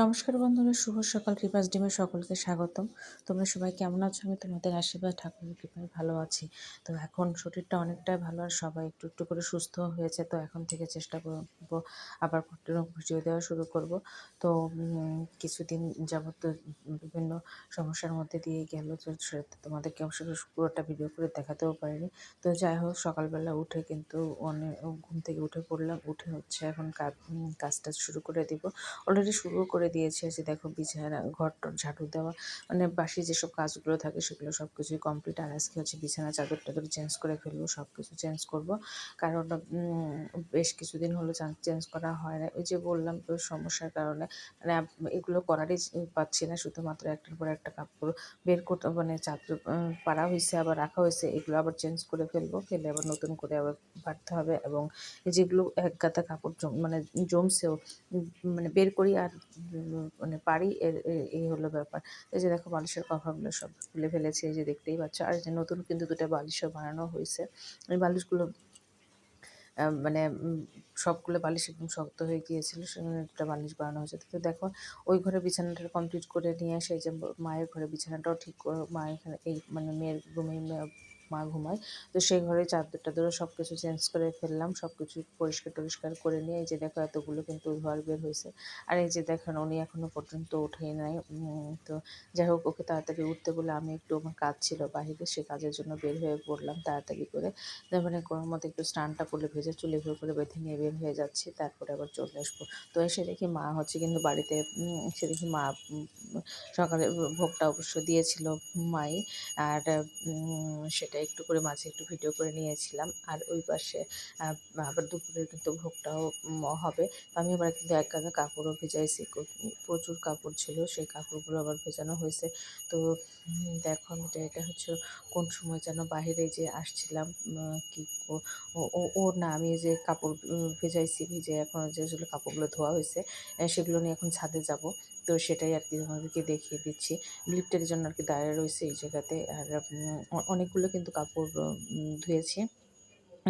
নমস্কার বন্ধুরা, শুভ সকাল। কৃপাস ডিমে সকলকে স্বাগতম। তোমরা সবাই কেমন আছো? আমি তোমাদের আশীর্বাদ ঠাকুরের কৃপায় ভালো আছি। তো এখন শরীরটা অনেকটাই ভালো, আর সবাই একটু একটু করে সুস্থ হয়েছে। তো এখন থেকে চেষ্টা করবো আবার কন্টিনিউ ভিডিও দেওয়া শুরু করব। তো কিছুদিন যাবত তো বিভিন্ন সমস্যার মধ্যে দিয়ে গেল, তো তোমাদেরকে অবশ্য পুরোটা ভিডিও করে দেখাতেও পারিনি। তো যাই হোক, সকালবেলা উঠে কিন্তু অনেক ঘুম থেকে উঠে পড়লাম। উঠে হচ্ছে এখন কাজটা শুরু করে দিব। অলরেডি শুরু করে দিয়েছি। যে দেখো, বিছানা ঘরটর ঝাড়ু দেওয়া, মানে বাসি যেসব কাজগুলো থাকে সেগুলো সব কিছুই কমপ্লিট। আর আজকে হচ্ছে বিছানা চাদর টাদর চেঞ্জ করে ফেলবো, সব কিছু চেঞ্জ করব। কারণ বেশ কিছুদিন হলো চেঞ্জ করা হয় না। ওই যে বললাম, তো সমস্যার কারণে মানে এগুলো করারই পাচ্ছি না। শুধুমাত্র একটার পর একটা কাপড় বের করতে, মানে চাদর পাড়া হয়েছে, আবার রাখা হয়েছে, এগুলো আবার চেঞ্জ করে ফেলবো। ফেলে আবার নতুন করে আবার পাড়তে হবে। এবং যেগুলো এক গাদা কাপড় মানে জমছেও, মানে বের করি আর মানে পারি, এই হলো ব্যাপার। এই যে দেখো, বালিশের কভারগুলো সব খুলে ফেলেছি, এই যে দেখতেই পাচ্ছ। আর যে নতুন কিন্তু দুটো বালিশও বানানো হয়েছে। ওই বালিশগুলো মানে সবগুলো বালিশ একদম শক্ত হয়ে গিয়েছিল, সেখানে একটা বালিশ বানানো হয়েছে। তো দেখো, ওই ঘরে বিছানাটা কমপ্লিট করে নিয়ে এসে যে মায়ের ঘরে বিছানাটাও ঠিক করে, মা এখানে এই মানে মেয়ের রুমে মা ঘুমায়। তো সেই ঘরে চাদর টাদরও সব কিছু চেঞ্জ করে ফেললাম, সব কিছু পরিষ্কার টরিষ্কার করে নিয়ে এই যে দেখো, এতগুলো কিন্তু ঘর বের হয়েছে। আর এই যে দেখেন, উনি এখনো পর্যন্ত উঠেই নাই। তো যাই হোক, ওকে তাড়াতাড়ি উঠতে বলে আমি একটু, আমার কাজ ছিল বাহিরে, সে কাজের জন্য বের হয়ে পড়লাম তাড়াতাড়ি করে। মানে কোনো মতো একটু স্নানটা করলে ভেজে চুলে করে বেঁধে নিয়ে বের হয়ে যাচ্ছি, তারপরে আবার চলে আসবো। তো এসে দেখি মা হচ্ছে কিন্তু বাড়িতে, এসে দেখি মা সকালে ভোগটা অবশ্য দিয়েছিল মাই। আর সেটা একটু করে মাঝে একটু ভিডিও করে নিয়েছিলাম। আর ওই পাশে আবার দুপুরের কিন্তু ভোগটাও হবে। তো আমি আবার কিন্তু এক গাদা কাপড়ও ভেজাইছি, প্রচুর কাপড় ছিল, সেই কাপড়গুলো আবার ভেজানো হয়েছে। তো দেখো, আমি এটা হচ্ছে কোন সময় যেন বাহিরে যে আসছিলাম, কি ও ও ও না, আমি যে কাপড় ভেজাইছি, ভিজে এখন যেগুলো কাপড়গুলো ধোয়া হয়েছে সেগুলো নিয়ে এখন ছাদে যাব। তো সেটাই আর কি তোমাদেরকে দেখিয়ে দিচ্ছি। লিফটের জন্য আর কি দাঁড়িয়ে রয়েছে এই জায়গাতে। আর অনেকগুলো কিন্তু কাপড় ধুয়েছি।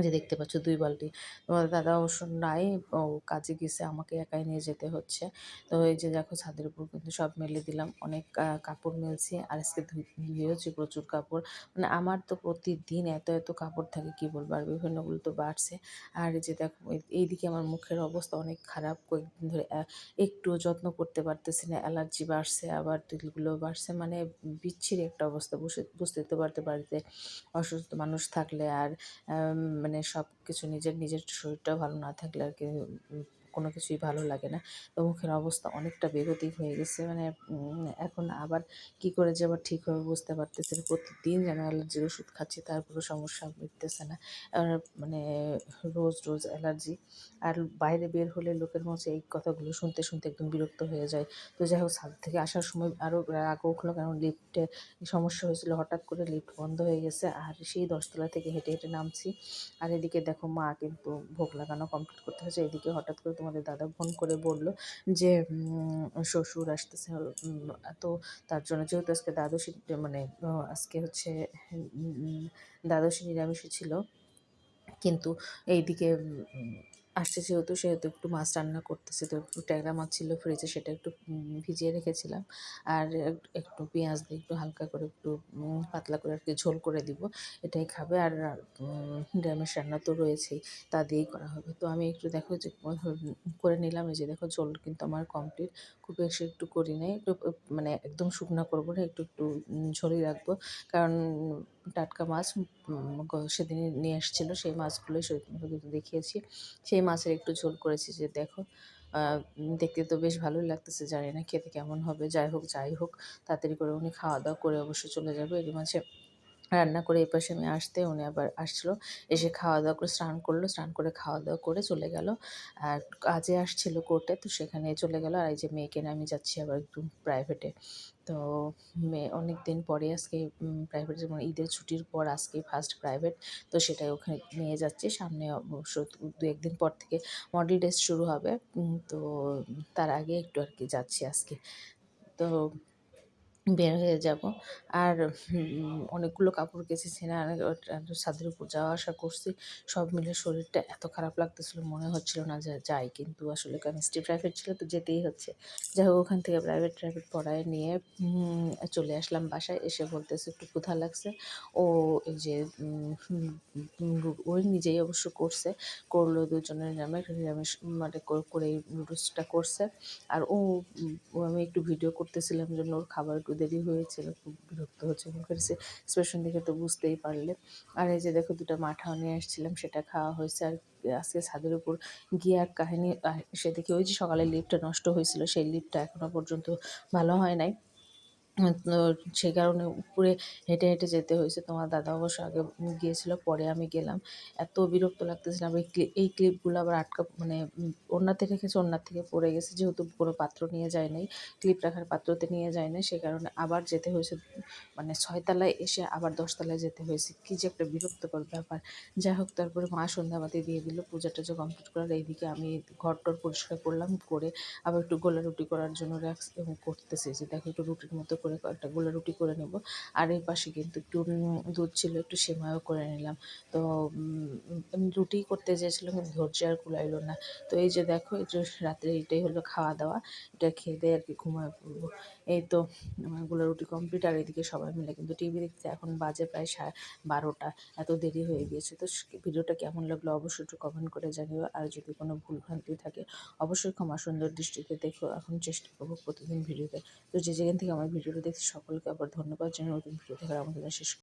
যে দেখতে পাচ্ছ ২ বালতি। তোমাদের দাদা অবশ্য নাই, ও কাজে গেছে, আমাকে একাই নিয়ে যেতে হচ্ছে। তো এই যে দেখো, ছাদের উপর কিন্তু সব মেলে দিলাম, অনেক কাপড় মেলছি। আর আজকে ধুয়েওছি প্রচুর কাপড়। মানে আমার তো প্রতিদিন এত এত কাপড় থাকে, কি বলবো। আর বিভিন্নগুলো তো বাড়ছে। আর এই যে দেখো, এইদিকে আমার মুখের অবস্থা অনেক খারাপ। কয়েকদিন ধরে একটুও যত্ন করতে পারতেছি না, অ্যালার্জি বাড়ছে, আবার তিলগুলো বাড়ছে। মানে বিচ্ছিরি একটা অবস্থা। বুঝতে তো পারতে, বাড়িতে অসুস্থ মানুষ থাকলে আর মানে সব কিছু নিজের শরীরটাও ভালো না থাকলে আর কি কোনো কিছুই ভালো লাগে না। তো মুখের অবস্থা অনেকটা বেগতিক হয়ে গেছে। মানে এখন আবার কি করে যে আবার ঠিক হবে বুঝতে পারতেছি না। প্রতিদিন যেন অ্যালার্জির ওষুধ খাচ্ছি, তারপরেও সমস্যা মিটতেছে না। আর মানে রোজ রোজ অ্যালার্জি। আর বাইরে বের হলে লোকের মুখে এই কথাগুলো শুনতে শুনতে একদম বিরক্ত হয়ে যায়। তো যাই হোক, ছাদ থেকে আসার সময় আরও রাগ উঠলো, কারণ লিফটে সমস্যা হয়েছিল, হঠাৎ করে লিফট বন্ধ হয়ে গেছে। আর সেই 10 তলা থেকে হেঁটে হেঁটে নামছি। আর এদিকে দেখো, মা কিন্তু ভোগ লাগানো কমপ্লিট করতে হয়েছে। এদিকে হঠাৎ করে তোমাদের দাদা ফোন করে বলল যে শ্বশুর আসতেছে। তো তার জন্য, যেহেতু আজকে দ্বাদশী, মানে আজকে হচ্ছে দ্বাদশী নিরামিষই ছিল, কিন্তু এইদিকে আসছে যেহেতু, সেহেতু একটু মাছ রান্না করতেছে। তো একটু ট্যাংরা মাছ ছিল ফ্রিজে, সেটা একটু ভিজিয়ে রেখেছিলাম। আর একটু পেঁয়াজ দিয়ে একটু হালকা করে একটু পাতলা করে আর কি ঝোল করে দিব, এটাই খাবে। আর নিরামিষ রান্না তো রয়েছেই, তা দিয়েই করা হবে। তো আমি একটু দেখো যে করে নিলাম। এই যে দেখো, ঝোল কিন্তু আমার কমপ্লিট। খুব বেশি একটু করি নাই, একটু মানে একদম শুকনো করবো না, একটু একটু ঝোলই রাখবো। কারণ টাটকা মাছ সেদিনই নিয়ে এসেছিলো, সেই মাছগুলোই কিন্তু দেখিয়েছি। সেই মাছের একটু ঝোল করেছি। যে দেখো, দেখতে তো বেশ ভালোই লাগতেছে, জানি না খেতে কেমন হবে। যাই হোক, তাড়াতাড়ি করে উনি খাওয়া দাওয়া করে অবশ্যই চলে যাবে। এর মাঝে রান্না করে এই পাশে আমি আসতে, উনি আবার আসছিলো, এসে খাওয়া দাওয়া করে স্নান করলো, স্নান করে খাওয়া দাওয়া করে চলে গেল। আর কাজে আসছিল কোর্টে, তো সেখানে চলে গেল। আর এই যে মেয়েকে নিয়ে আমি যাচ্ছি আবার একটু প্রাইভেটে। তো মেয়ে অনেক দিন পরে আজকে প্রাইভেট, যেমন ঈদের ছুটির পর আজকেই ফার্স্ট প্রাইভেট। তো সেটাই ওখানে নিয়ে যাচ্ছি। সামনে অবশ্য 2-1 দিন পর থেকে মডেল টেস্ট শুরু হবে। তো তার আগে একটু আর কি যাচ্ছি আজকে। তো বের হয়ে যাব। আর অনেকগুলো কাপড় কেচেছি না, ছাদের উপর যাওয়া আসা করছি, সব মিলে শরীরটা এত খারাপ লাগতেছিল, মনে হচ্ছিল না যে যাই, কিন্তু আসলে কেমিস্ট্রি প্রাইভেট ছিল তো যেতেই হচ্ছে। যাই হোক, ওখান থেকে প্রাইভেট পড়ায় নিয়ে চলে আসলাম বাসায়। এসে বলতেছে একটু ক্ষুধা লাগছে। ও এই যে ওই নিজেই অবশ্য করলো দুজনের নামে নিরামিষ, মানে করে নুডলসটা করছে। আর আমি একটু ভিডিও করতেছিলাম জন্য ওর খাবার একটু দেরি হয়েছিল, খুব বিরক্ত হচ্ছে মুখের এক্সপ্রেশন দেখে তো বুঝতেই পারলে। আর এই যে দেখো, দুটো মাঠাও নিয়ে আসছিলাম, সেটা খাওয়া হয়েছে। আর আজকে ছাদের উপর গিয়ে এক কাহিনী, সে দেখি ওই যে সকালে লিফটটা নষ্ট হয়েছিল, সেই লিফটটা এখনো পর্যন্ত ভালো হয় নাই। তো সেই কারণে উপরে হেঁটে হেঁটে যেতে হয়েছে। তোমার দাদা অবশ্য আগে গিয়েছিল, পরে আমি গেলাম। এত বিরক্ত লাগতেছিল। আমি এই ক্লিপগুলো আবার মানে ওড়নাতে রেখেছি, ওড়নার থেকে পড়ে গেছে, যেহেতু কোনো পাত্র নিয়ে যায় নাই, ক্লিপ রাখার পাত্রতে নিয়ে যায় নাই, সে কারণে আবার যেতে হয়েছে। মানে ৬ তলায় এসে আবার ১০ তলায় যেতে হয়েছে, কী যে একটা বিরক্তকর ব্যাপার। যাই হোক, তারপরে মা সন্ধ্যাবাতি দিয়ে দিল, পূজা টুজা কমপ্লিট করার। এইদিকে আমি ঘর টর পরিষ্কার করলাম, করে আবার একটু গোলা রুটি করার জন্য করতেছি, যে দেখো একটু রুটির মতো করে কয়েকটা গোলা রুটি করে নেব। আর এই পাশে কিন্তু একটু দুধ ছিল, একটু সেমাইও করে নিলাম। তো আমি রুটি করতে চেয়েছিলাম, কিন্তু ধৈর্য আর কুলাইলো না। তো এই যে দেখো, এই যে রাত্রে এটাই হলো খাওয়া দাওয়া, এটা খেয়ে দিয়ে আর কি ঘুমায় পড়বো। এই তো আমার গোলা রুটি কমপ্লিট। আর এদিকে সবাই মিলে কিন্তু টিভি দেখতে, এখন বাজে প্রায় 12:30, এত দেরি হয়ে গিয়েছে। তো ভিডিওটা কেমন লাগলো অবশ্যই একটু কমেন্ট করে জানিও। আর যদি কোনো ভুলভ্রান্তি থাকে অবশ্যই ক্ষমা সুন্দর দৃষ্টিতে দেখো। এখন চেষ্টা করবো প্রতিদিন ভিডিওতে। তো যে যেখান থেকে আমার ভিডিওটা দেখছি সকলকে আবার ধন্যবাদ জানিয়ে নতুন ভিডিও দেখার আমাদের শেষ